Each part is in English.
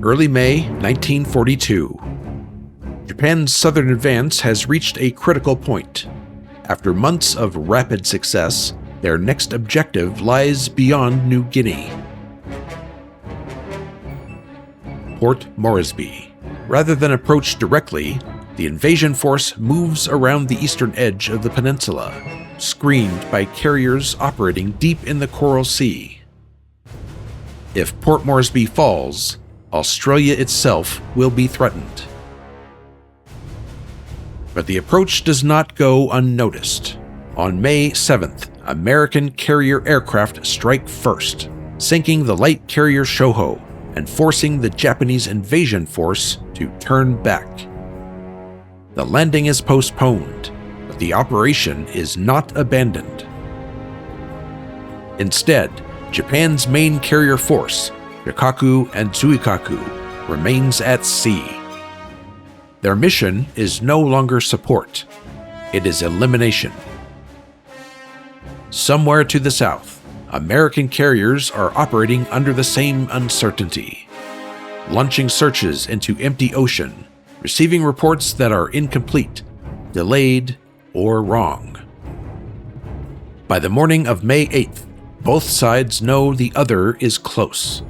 Early May 1942. Japan's southern advance has reached a critical point. After months of rapid success, their next objective lies beyond New Guinea. Port Moresby. Rather than approach directly, the invasion force moves around the eastern edge of the peninsula, screened by carriers operating deep in the Coral Sea. If Port Moresby falls, Australia itself will be threatened. But the approach does not go unnoticed. On May 7th, American carrier aircraft strike first, sinking the light carrier Shoho and forcing the Japanese invasion force to turn back. The landing is postponed, but the operation is not abandoned. Instead, Japan's main carrier force, Shikaku and Zuikaku, remains at sea. Their mission is no longer support, it is elimination. Somewhere to the south, American carriers are operating under the same uncertainty, launching searches into empty ocean, receiving reports that are incomplete, delayed, or wrong. By the morning of May 8th, both sides know the other is close.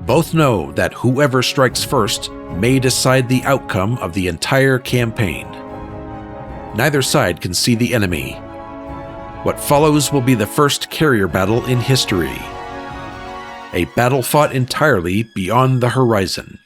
Both know that whoever strikes first may decide the outcome of the entire campaign. Neither side can see the enemy. What follows will be the first carrier battle in history. A battle fought entirely beyond the horizon.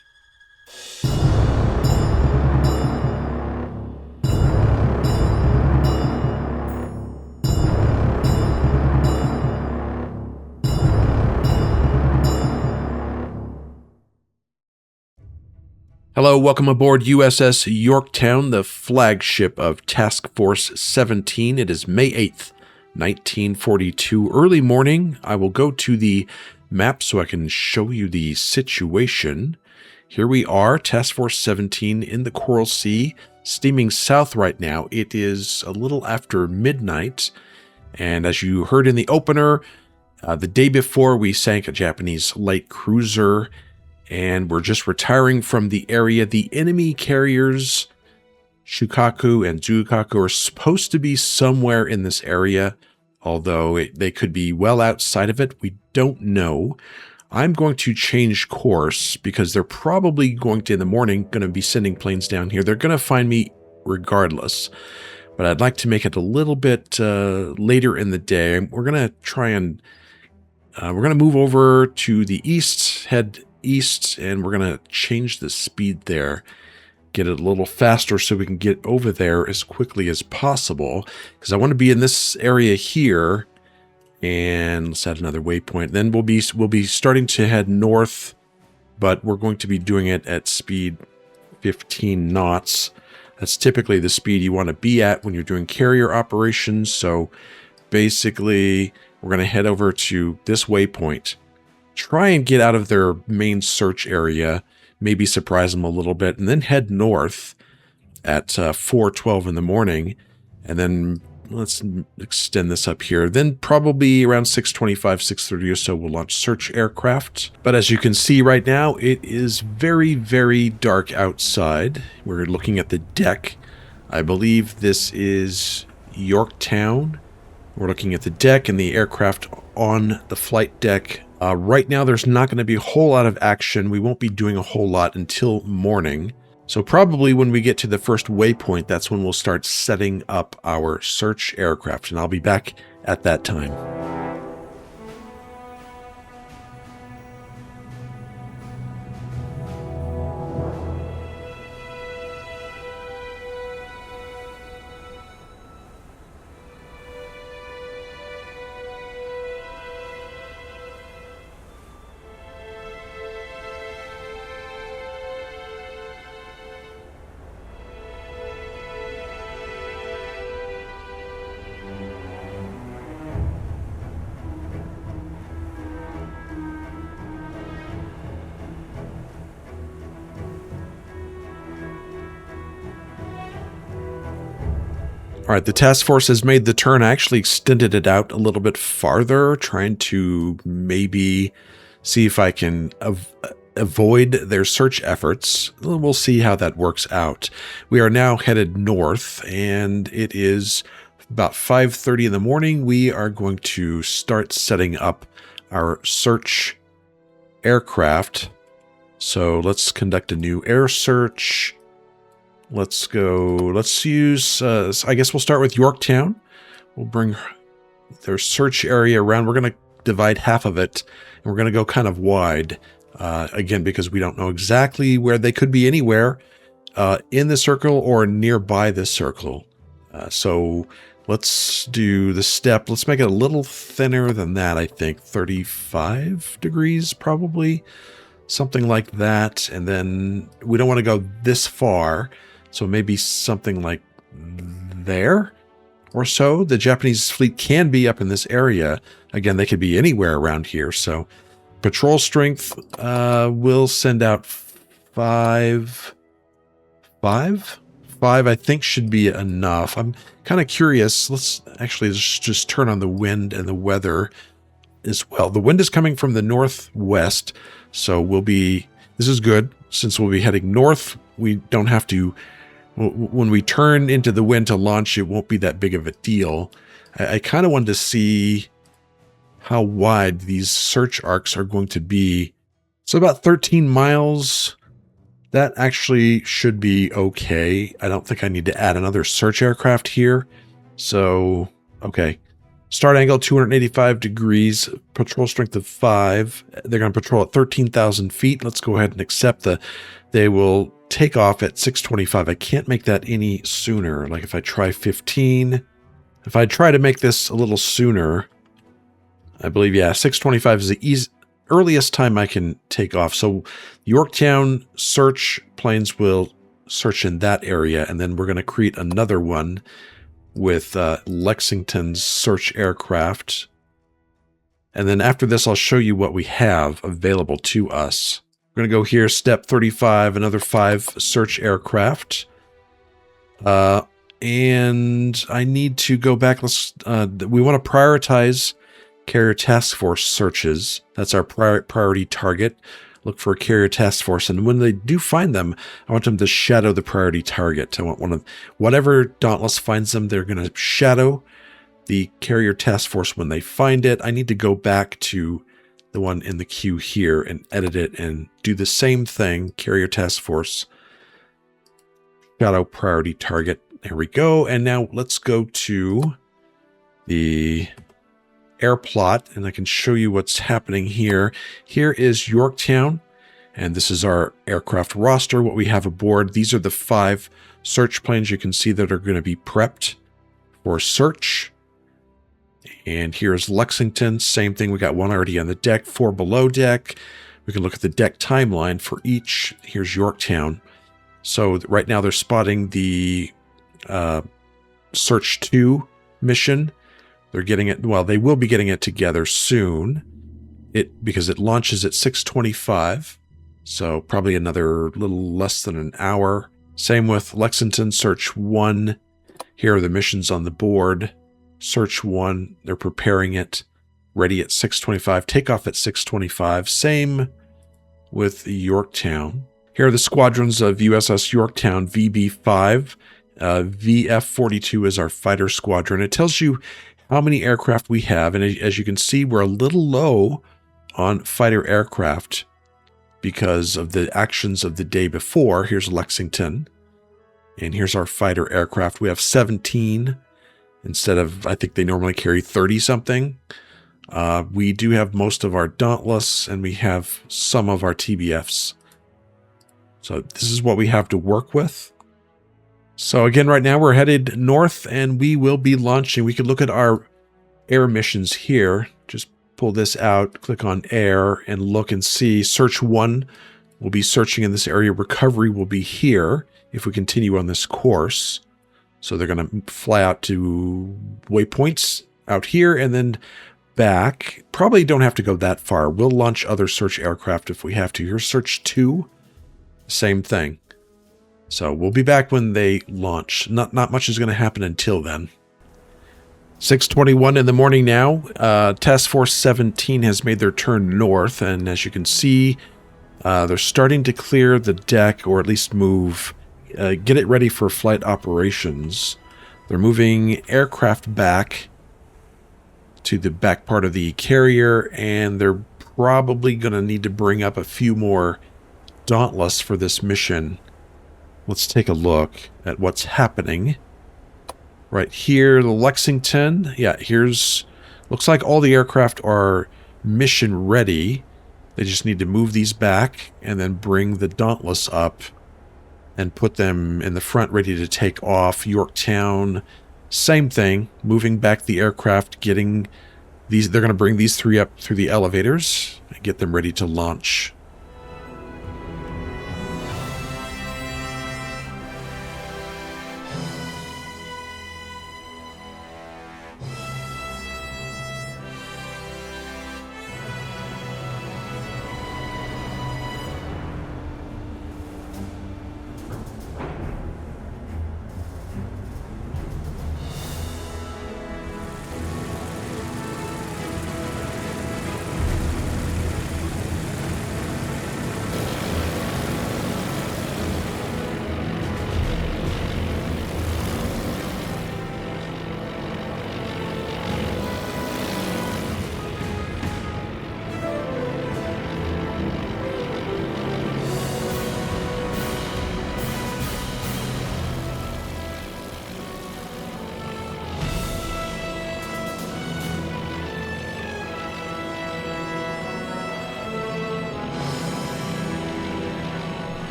Hello, welcome aboard USS Yorktown, the flagship of Task Force 17. It is May 8th, 1942. Early morning. I will go to the map so I can show you the situation. Here we are, Task Force 17 in the Coral Sea, steaming south right now. It is a little after midnight, and as you heard in the opener, the day before we sank a Japanese light cruiser, and we're just retiring from the area. The enemy carriers, Shikaku and Zuikaku, are supposed to be somewhere in this area, although they could be well outside of it. We don't know. I'm going to change course because they're probably going to, in the morning, going to be sending planes down here. They're going to find me regardless, but I'd like to make it a little bit later in the day. We're going to try and we're going to move over to the east, head east, and we're going to change the speed there, get it a little faster so we can get over there as quickly as possible, because I want to be in this area here. And let's add another waypoint. Then we'll be starting to head north, but we're going to be doing it at speed 15 knots. That's typically the speed you want to be at when you're doing carrier operations. So basically we're going to head over to this waypoint, try and get out of their main search area, maybe surprise them a little bit, and then head north at 4:12 in the morning. And then let's extend this up here. Then probably around 6:25, 6:30 or so, we'll launch search aircraft. But as you can see right now, it is very, very dark outside. We're looking at the deck. I believe this is Yorktown. We're looking at the deck and the aircraft on the flight deck. Right now, there's not going to be a whole lot of action. We won't be doing a whole lot until morning. So probably when we get to the first waypoint, that's when we'll start setting up our search aircraft, and I'll be back at that time. All right, the task force has made the turn. I actually extended it out a little bit farther, trying to maybe see if I can avoid their search efforts. We'll see how that works out. We are now headed north, and it is about 5:30 in the morning. We are going to start setting up our search aircraft. So let's conduct a new air search. Let's use, I guess we'll start with Yorktown. We'll bring their search area around. We're going to divide half of it, and we're going to go kind of wide. Again, because we don't know exactly where they could be, anywhere in the circle or nearby the circle. So let's do the step. Let's make it a little thinner than that, I think. 35 degrees, probably. Something like that. And then we don't want to go this far. So maybe something like there or so. The Japanese fleet can be up in this area. Again, they could be anywhere around here. So patrol strength, we'll send out five, I think should be enough. I'm kind of curious. Let's actually just turn on the wind and the weather as well. The wind is coming from the northwest, so this is good. Since we'll be heading north, we don't have to, when we turn into the wind to launch, it won't be that big of a deal. I kind of wanted to see how wide these search arcs are going to be. So about 13 miles. That actually should be okay. I don't think I need to add another search aircraft here. So, okay. Start angle 285 degrees, patrol strength of 5. They're going to patrol at 13,000 feet. Let's go ahead and accept they will take off at 625. I can't make that any sooner. Like if I try 15, if I try to make this a little sooner, I believe, yeah, 625 is the earliest time I can take off. So Yorktown search planes will search in that area, and then we're going to create another one with Lexington's search aircraft. And then after this, I'll show you what we have available to us. We're going to go here, step 35, another 5 search aircraft. And I need to go back. We want to prioritize carrier task force searches. That's our priority target. Look for a carrier task force, and when they do find them, I want them to shadow the priority target. I want whatever Dauntless finds them, they're going to shadow the carrier task force when they find it. I need to go back to the one in the queue here and edit it and do the same thing. Carrier task force, shadow priority target. There we go. And now let's go to the air plot, and I can show you what's happening here. Here is Yorktown, and this is our aircraft roster, what we have aboard. These are the 5 search planes you can see that are going to be prepped for search. And here's Lexington, same thing. We got 1 already on the deck, 4 below deck. We can look at the deck timeline for each. Here's Yorktown. So right now they're spotting the Search 2 mission. They're getting it, well, they will be getting it together soon. Because it launches at 6:25. So probably another little less than an hour. Same with Lexington, Search 1. Here are the missions on the board. Search 1, they're preparing it. Ready at 6:25, takeoff at 6:25. Same with Yorktown. Here are the squadrons of USS Yorktown, VB5. VF-42 is our fighter squadron. It tells you how many aircraft we have, and as you can see, we're a little low on fighter aircraft because of the actions of the day before. Here's Lexington, and here's our fighter aircraft. We have 17 instead of, I think they normally carry 30-something. We do have most of our Dauntless, and we have some of our TBFs. So this is what we have to work with. So again, right now we're headed north, and we will be launching. We could look at our air missions here. Just pull this out, click on air, and look and see. Search 1 will be searching in this area. Recovery will be here if we continue on this course. So they're going to fly out to waypoints out here and then back. Probably don't have to go that far. We'll launch other search aircraft if we have to. Here's Search 2. Same thing. So we'll be back when they launch. Not much is going to happen until then. 6:21 in the morning now. Task Force 17 has made their turn north, and as you can see, They're starting to clear the deck, or at least move, get it ready for flight operations. They're moving aircraft back to the back part of the carrier, and they're probably going to need to bring up a few more Dauntless for this mission. Let's take a look at what's happening. Right here, the Lexington. Yeah, looks like all the aircraft are mission ready. They just need to move these back and then bring the Dauntless up and put them in the front ready to take off. Yorktown, same thing, moving back the aircraft, getting these, they're going to bring these three up through the elevators and get them ready to launch.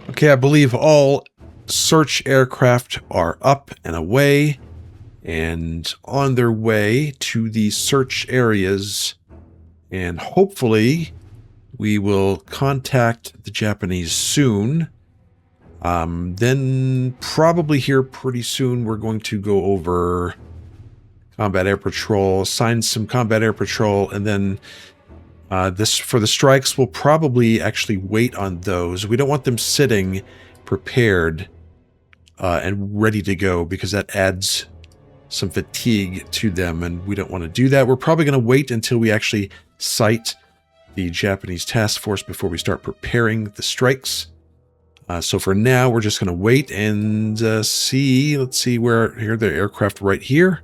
Okay, I believe all search aircraft are up and away and on their way to the search areas, and hopefully we will contact the Japanese soon. Then probably here pretty soon we're going to go over combat air patrol, assign some combat air patrol, and then this for the strikes, we'll probably actually wait on those. We don't want them sitting prepared and ready to go, because that adds some fatigue to them, and we don't want to do that. We're probably going to wait until we actually sight the Japanese task force before we start preparing the strikes. So for now, we're just going to wait and see. Let's see where here the aircraft right here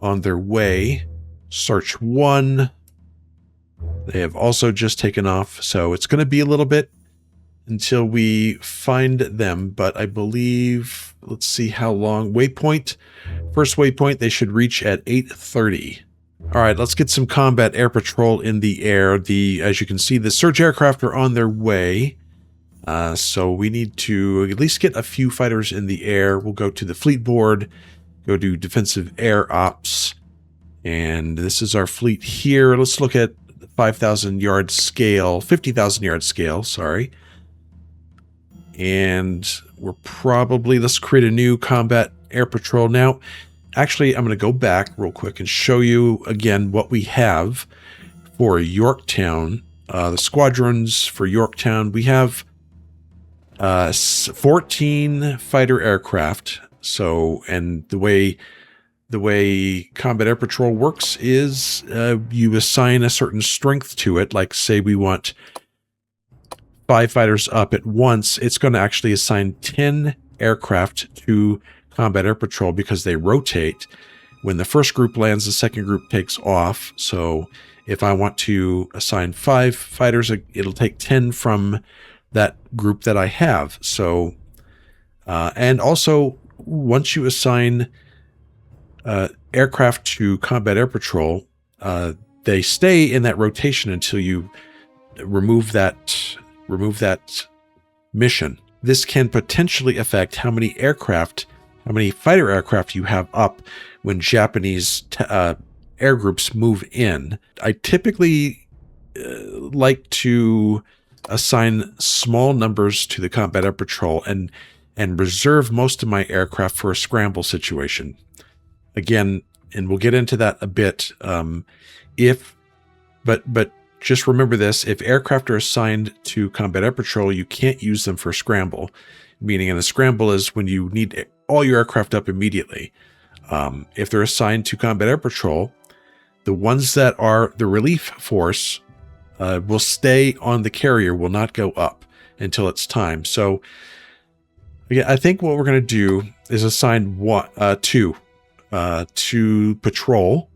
on their way. Search 1. They have also just taken off, so it's going to be a little bit until we find them, but I believe, let's see how long. Waypoint, first waypoint, they should reach at 8:30. All right, let's get some combat air patrol in the air. As you can see, the search aircraft are on their way, so we need to at least get a few fighters in the air. We'll go to the fleet board, go to defensive air ops, and this is our fleet here. Let's look at 5,000 yard scale, 50,000 yard scale, sorry. And we're probably, let's create a new combat air patrol. Now, actually, I'm going to go back real quick and show you again what we have for Yorktown. The squadrons for Yorktown, we have 14 fighter aircraft. So, and the way combat air patrol works is you assign a certain strength to it. Like, say we want 5 fighters up at once, it's going to actually assign 10 aircraft to combat air patrol because they rotate. When the first group lands, the second group takes off. So if I want to assign 5 fighters, it'll take 10 from that group that I have. So, and also once you assign aircraft to combat air patrol, they stay in that rotation until you remove that mission. This can potentially affect how many fighter aircraft you have up when Japanese air groups move in. I typically like to assign small numbers to the combat air patrol and reserve most of my aircraft for a scramble situation. Again, and we'll get into that a bit. But just remember this: if aircraft are assigned to combat air patrol, you can't use them for scramble. Meaning, in a scramble is when you need all your aircraft up immediately. If they're assigned to combat air patrol, The ones that are the relief force will stay on the carrier, will not go up until it's time. So yeah, I think what we're going to do is assign two to patrol,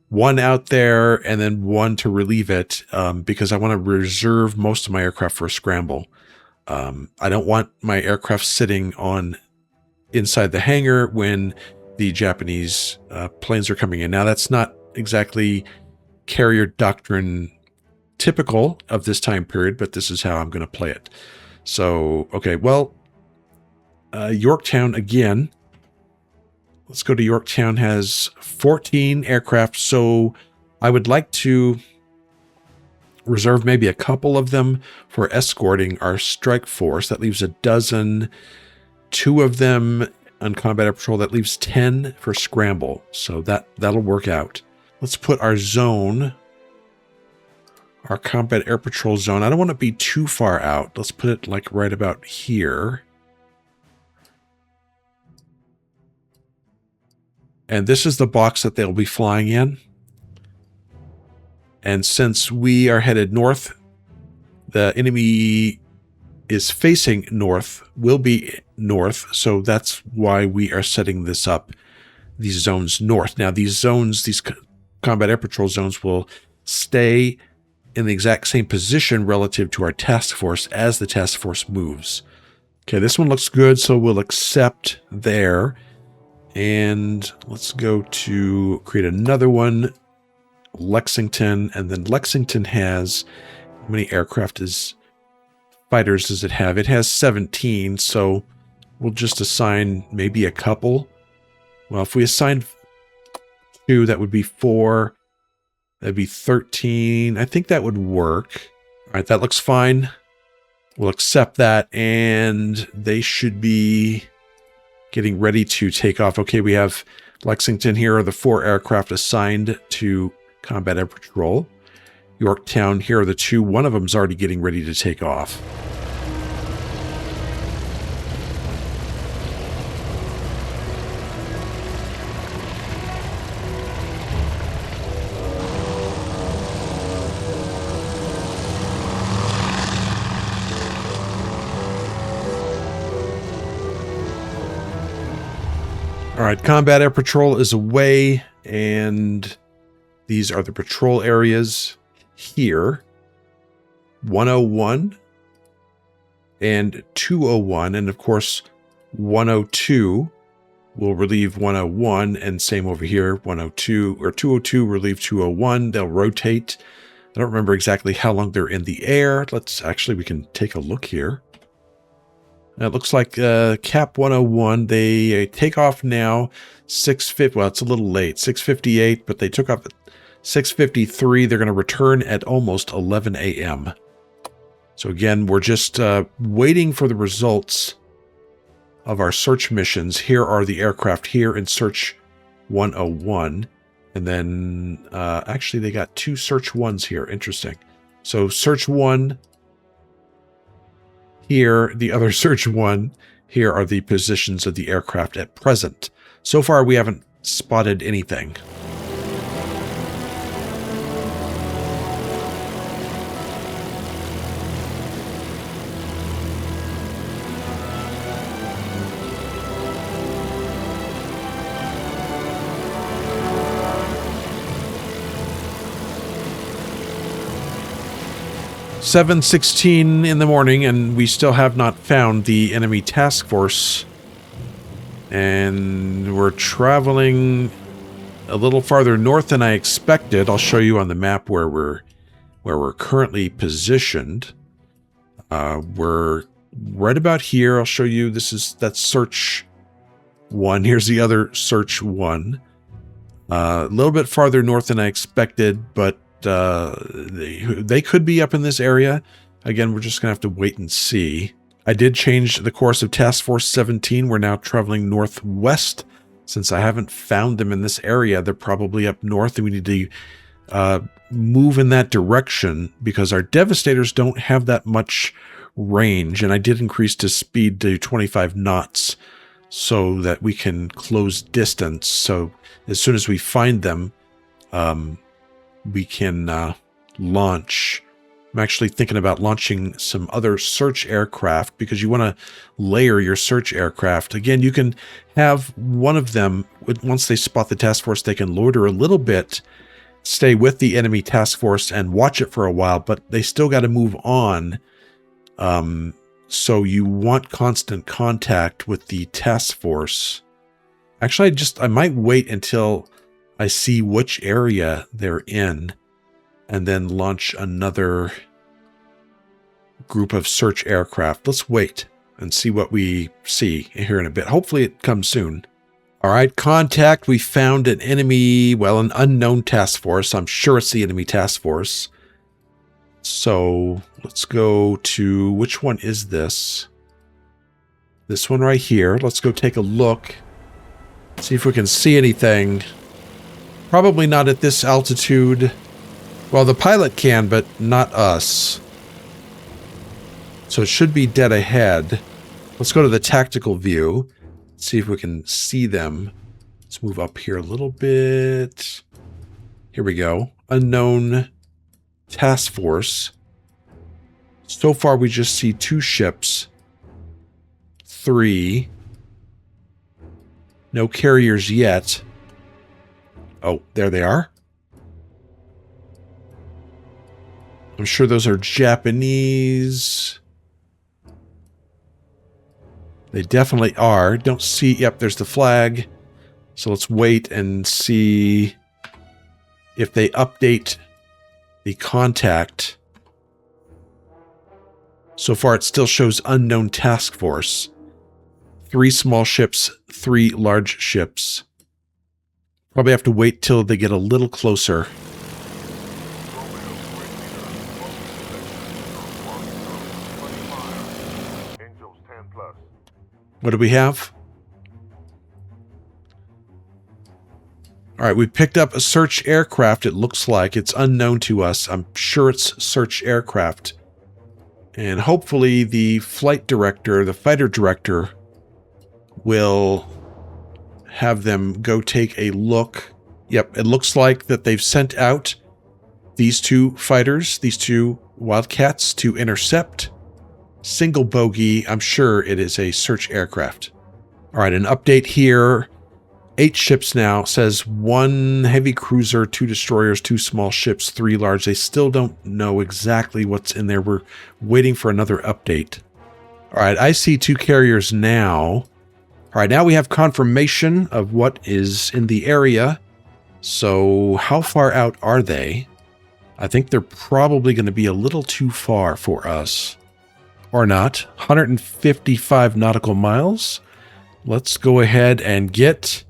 one out there, and then one to relieve it, because I want to reserve most of my aircraft for a scramble. I don't want my aircraft sitting on inside the hangar when the Japanese planes are coming in. Now, that's not exactly carrier doctrine typical of this time period, but this is how I'm going to play it. So, okay, well, Yorktown again. Let's go to Yorktown. Has 14 aircraft, so I would like to reserve maybe a couple of them for escorting our strike force. That leaves a dozen. 2 of them on combat air patrol. That leaves 10 for scramble. So that'll work out. Let's put our zone, our combat air patrol zone. I don't want to be too far out. Let's put it like right about here. And this is the box that they'll be flying in. And since we are headed north, the enemy is facing north, will be north. So that's why we are setting this up, these zones north. Now, these zones, these combat air patrol zones will stay in the exact same position relative to our task force as the task force moves. Okay, this one looks good, so we'll accept there. And let's go to create another one, Lexington. And then Lexington has, how many aircraft fighters does it have? It has 17, so we'll just assign maybe a couple. Well, if we assign 2, that would be 4. That'd be 13. I think that would work. All right, that looks fine. We'll accept that, and they should be getting ready to take off. Okay, we have Lexington. Here are the 4 aircraft assigned to combat air patrol. Yorktown, here are the 2. One of them's already getting ready to take off. All right, combat air patrol is away, and these are the patrol areas here. 101 and 201, and of course 102 will relieve 101, and same over here, 102 or 202 relieve 201. They'll rotate. I don't remember exactly how long they're in the air. We can take a look here. It looks like Cap 101, they take off now, 6:50, well, it's a little late, 6:58, but they took off at 6:53. They're going to return at almost 11 a.m. So again, we're just waiting for the results of our search missions. Here are the aircraft here in Search 101. And then, actually, they got 2 Search 1s here. Interesting. So Search 1... here, the other Search 1, here are the positions of the aircraft at present. So far, we haven't spotted anything. "7:16 in the morning, and we still have not found the enemy task force. And we're traveling a little farther north than I expected. I'll show you on the map where we're currently positioned. We're right about here. I'll show you. That's Search 1. Here's the other Search 1. A little bit farther north than I expected, but they could be up in this area. Again, we're just gonna have to wait and see. I did change the course of Task Force 17. We're now traveling northwest. Since I haven't found them in this area, they're probably up north, and we need to move in that direction because our Devastators don't have that much range, and I did increase the speed to 25 knots so that we can close distance. So as soon as we find them, we can launch. I'm actually thinking about launching some other search aircraft because you want to layer your search aircraft. Again, you can have one of them, once they spot the task force, they can loiter a little bit, stay with the enemy task force and watch it for a while, but they still got to move on. So you want constant contact with the task force. Actually, I might wait until I see which area they're in and then launch another group of search aircraft. Let's wait and see what we see here in a bit. Hopefully it comes soon. All right, contact. We found an enemy, well, an unknown task force. I'm sure it's the enemy task force. So let's go to, which one is this? This one right here. Let's go take a look. See if we can see anything. Probably not at this altitude. Well, the pilot can, but not us. So it should be dead ahead. Let's go to the tactical view. See if we can see them. Let's move up here a little bit. Here we go. Unknown task force. So far, we just see 2 ships. 3. No carriers yet. Oh, there they are. I'm sure those are Japanese. They definitely are. Don't see... Yep, there's the flag. So let's wait and see if they update the contact. So far, it still shows unknown task force. 3 small ships, 3 large ships. Probably have to wait till they get a little closer. What do we have? All right, we picked up a search aircraft, it looks like. It's unknown to us. I'm sure it's search aircraft. And hopefully the flight director, the fighter director, will have them go take a look. Yep, it looks like that they've sent out these 2 fighters, these 2 Wildcats, to intercept. Single bogey, I'm sure it is a search aircraft. All right, an update here. 8 ships now. Says 1 heavy cruiser, 2 destroyers, 2 small ships, 3 large. They still don't know exactly what's in there. We're waiting for another update. All right, I see 2 carriers now. All right, now we have confirmation of what is in the area. So how far out are they? I think they're probably going to be a little too far for us. Or not. 155 nautical miles. Let's go ahead and get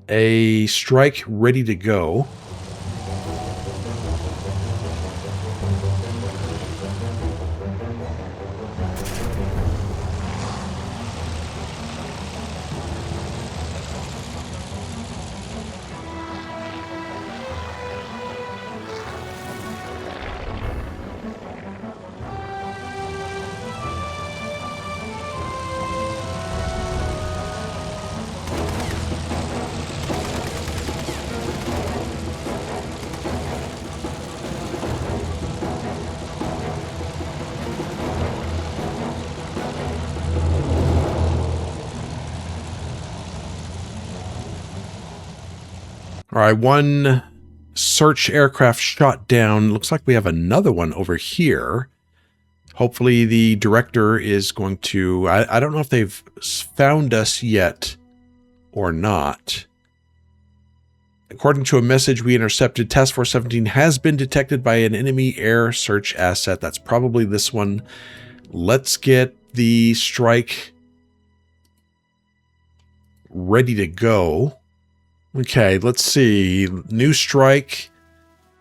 a strike ready to go. All right, 1 search aircraft shot down. Looks like we have another one over here. Hopefully the director is going to... I don't know if they've found us yet or not. According to a message we intercepted, Task Force 17 has been detected by an enemy air search asset. That's probably this one. Let's get the strike ready to go. Okay, let's see. New strike.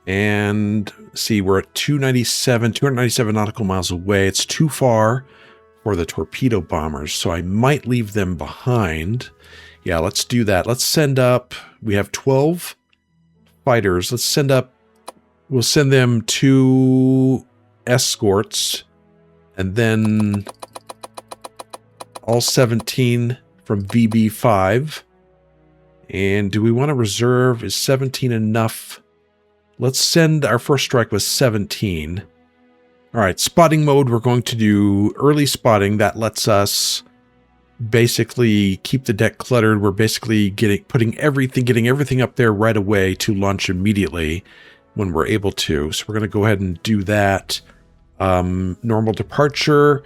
And see, we're at 297 nautical miles away. It's too far for the torpedo bombers, so I might leave them behind. Yeah, let's do that. Let's send up... We have 12 fighters. Let's send up... We'll send them 2 escorts. And then all 17 from VB5. And do we want to reserve? Is 17 enough? Let's send our first strike with 17. All right, spotting mode, we're going to do early spotting. That lets us basically keep the deck cluttered. We're basically getting everything up there right away to launch immediately when we're able to. So we're going to go ahead and do that. Normal departure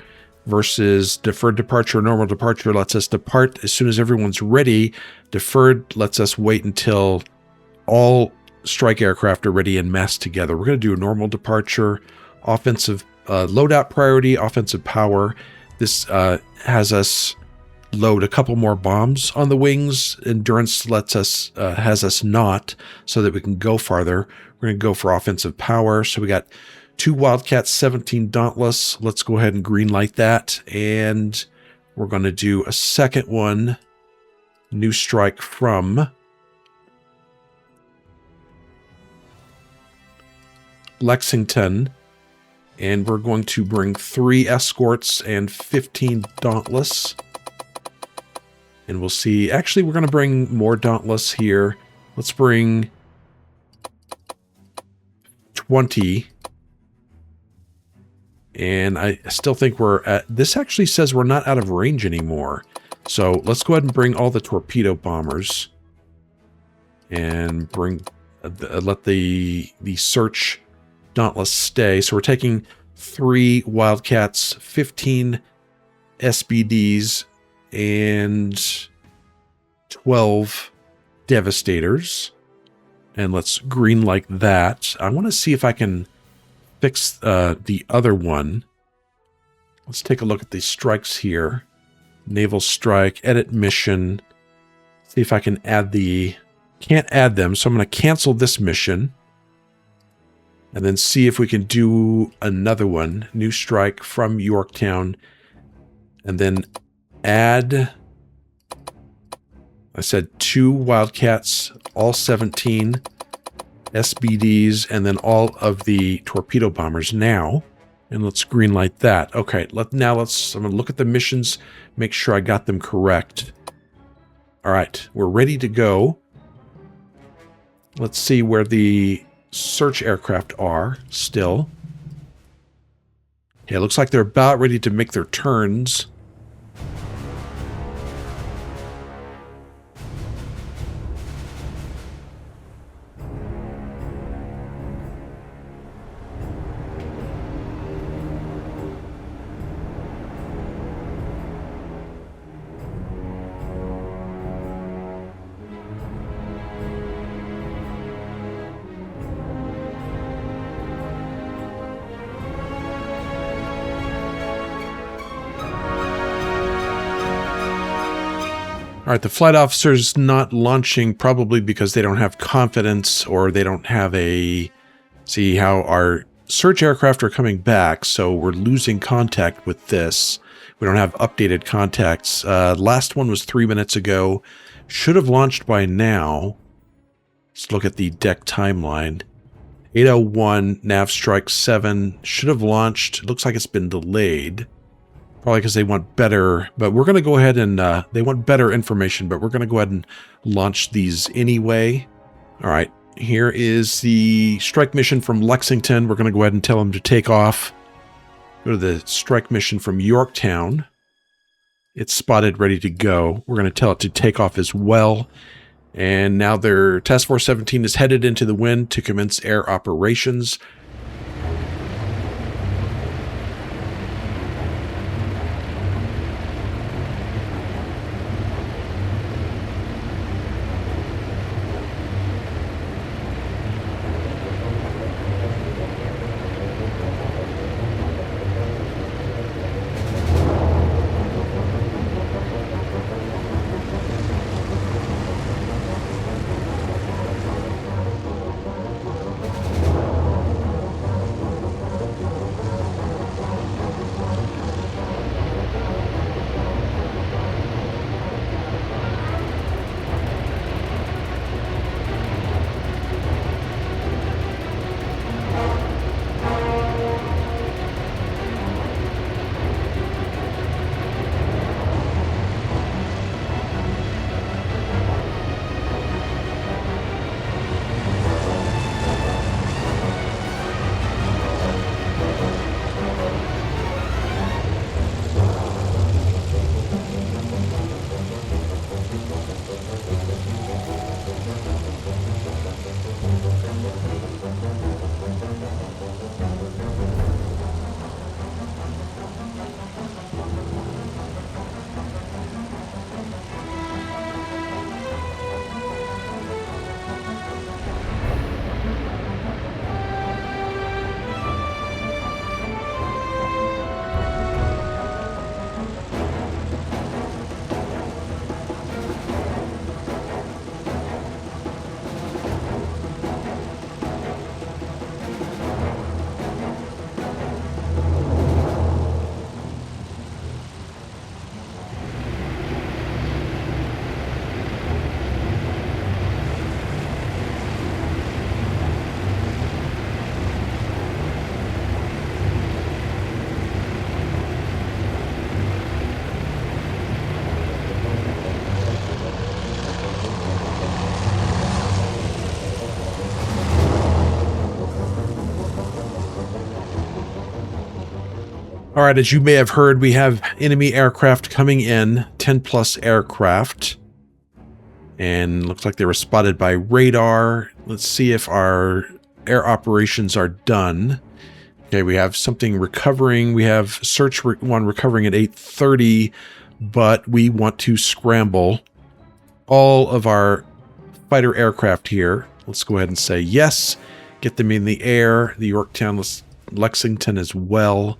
versus deferred departure. Normal departure lets us depart as soon as everyone's ready. Deferred lets us wait until all strike aircraft are ready and massed together. We're going to do a normal departure. Offensive loadout priority, offensive power. This has us load a couple more bombs on the wings. Endurance has us not, so that we can go farther. We're going to go for offensive power. So we got 2 Wildcats, 17 Dauntless. Let's go ahead and green light that. And we're going to do a second one. New strike from Lexington. And we're going to bring 3 escorts and 15 Dauntless. And we'll see. Actually, we're going to bring more Dauntless here. Let's bring 20. And I still think we're at... This actually says we're not out of range anymore. So let's go ahead and bring all the torpedo bombers. And bring... let the search Dauntless stay. So we're taking 3 Wildcats, 15 SBDs, and 12 Devastators. And let's green like that. I want to see if I can fix the other one. Let's take a look at these strikes here. Naval strike, edit mission. See if I can add the... Can't add them, so I'm going to cancel this mission. And then see if we can do another one. New strike from Yorktown. And then add... I said 2 Wildcats, all 17 SBDs, and then all of the torpedo bombers now. And let's green light that. Okay, I'm going to look at the missions, make sure I got them correct. All right, we're ready to go. Let's see where the search aircraft are still. Okay, it looks like they're about ready to make their turns. All right, the flight officer's not launching probably because they don't have confidence or they don't have a... See how our search aircraft are coming back, so we're losing contact with this. We don't have updated contacts. Last one was 3 minutes ago. Should have launched by now. Let's look at the deck timeline. 8:01, nav strike 7. Should have launched. It looks like it's been delayed. Probably because they want better, but we're going to go ahead and, they want better information, but we're going to go ahead and launch these anyway. All right, here is the strike mission from Lexington. We're going to go ahead and tell them to take off. Go to the strike mission from Yorktown. It's spotted, ready to go. We're going to tell it to take off as well. And now their Task Force 17 is headed into the wind to commence air operations. All right, as you may have heard, we have enemy aircraft coming in, 10 plus aircraft. And looks like they were spotted by radar. Let's see if our air operations are done. Okay, we have something recovering. We have search one recovering at 8:30, but we want to scramble all of our fighter aircraft here. Let's go ahead and say yes. Get them in the air. The Yorktown, Lexington as well.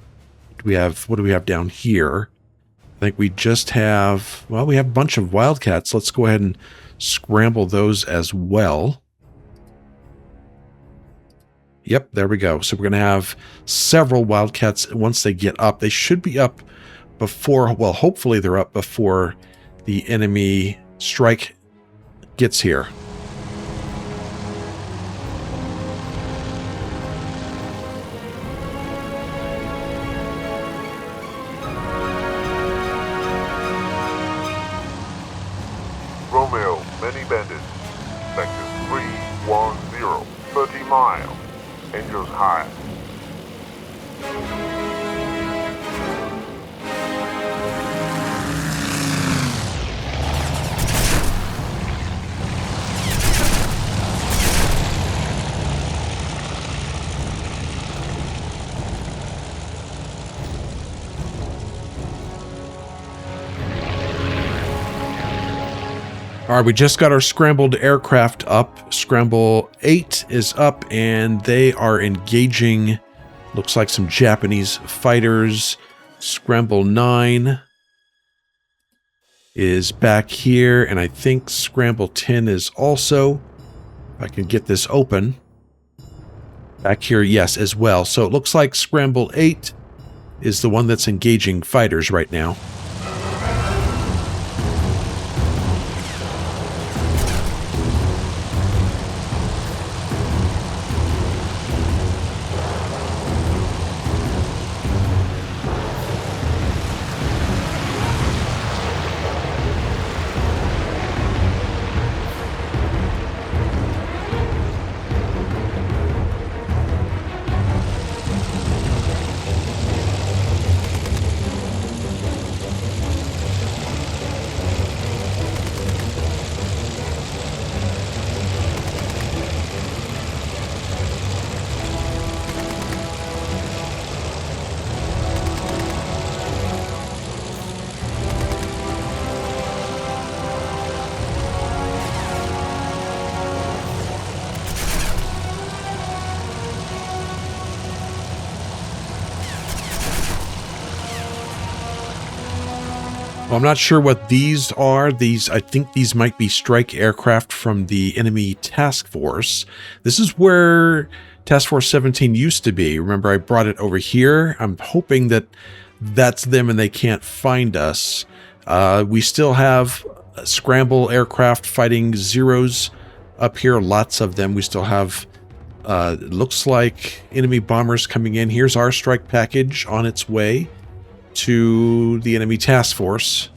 What do we have down here? I think we just have, well, we have a bunch of Wildcats. Let's go ahead and scramble those as well. Yep, there we go. So we're going to have several Wildcats once they get up. They should be up before, well, hopefully they're up before the enemy strike gets here. Romeo, many bandits. Sector 310, 30 miles. Angels high. All right, we just got our scrambled aircraft up. Scramble 8 is up, and they are engaging, looks like some Japanese fighters. Scramble 9 is back here, and I think Scramble 10 is also, if I can get this open, back here, yes, as well. So it looks like Scramble 8 is the one that's engaging fighters right now. Well, I'm not sure what these are. I think these might be strike aircraft from the enemy task force. This is where Task Force 17 used to be. Remember, I brought it over here. I'm hoping that that's them and they can't find us. We still have scramble aircraft fighting Zeros up here. Lots of them. We still have, looks like enemy bombers coming in. Here's our strike package on its way to the enemy task force.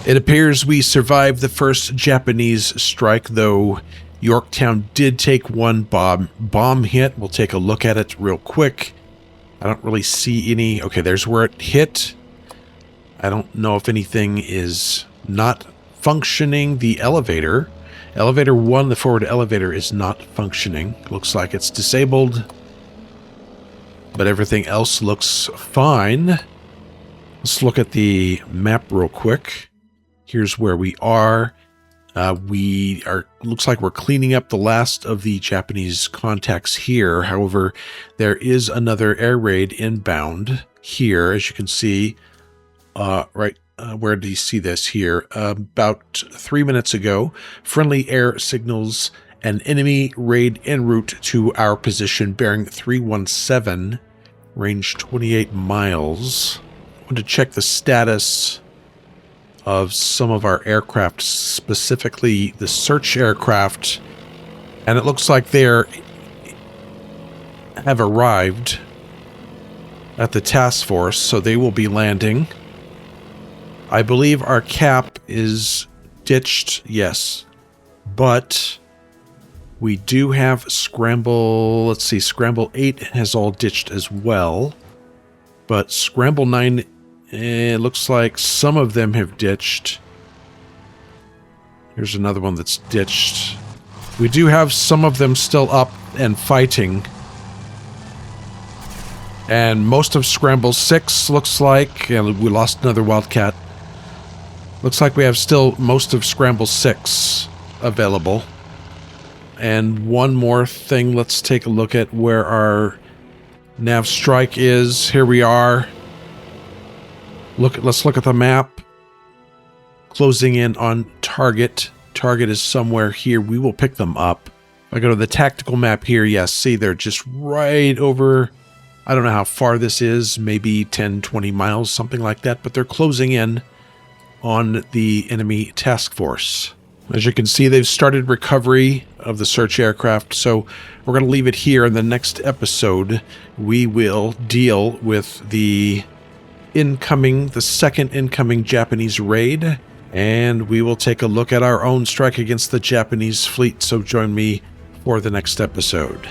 It appears we survived the first Japanese strike, though Yorktown did take one bomb hit. We'll take a look at it real quick. I don't really see any. Okay, there's where it hit. I don't know if anything is not functioning. The elevator. Elevator 1, the forward elevator, is not functioning. Looks like it's disabled. But everything else looks fine. Let's look at the map real quick. Here's where we are. Looks like we're cleaning up the last of the Japanese contacts here. However, there is another air raid inbound here, as you can see. Where do you see this here? About 3 minutes ago, friendly air signals an enemy raid en route to our position, bearing 317, range 28 miles. I want to check the status of some of our aircraft, specifically the search aircraft, and it looks like they have arrived at the task force, so they will be landing. I believe our cap is ditched, yes, but we do have Scramble. Let's see, Scramble 8 has all ditched as well, but Scramble 9, it looks like some of them have ditched. Here's another one that's ditched. We do have some of them still up and fighting. And most of Scramble 6 looks like, and we lost another Wildcat. Looks like we have still most of Scramble 6 available. And one more thing, let's take a look at where our nav strike is. Here we are. Let's look at the map. Closing in on target. Target is somewhere here. We will pick them up. If I go to the tactical map here, yes, see, they're just right over. I don't know how far this is, maybe 10, 20 miles, something like that, but they're closing in on the enemy task force. As you can see, they've started recovery of the search aircraft, so we're going to leave it here. In the next episode, we will deal with the second incoming Japanese raid, and we will take a look at our own strike against the Japanese fleet, so join me for the next episode.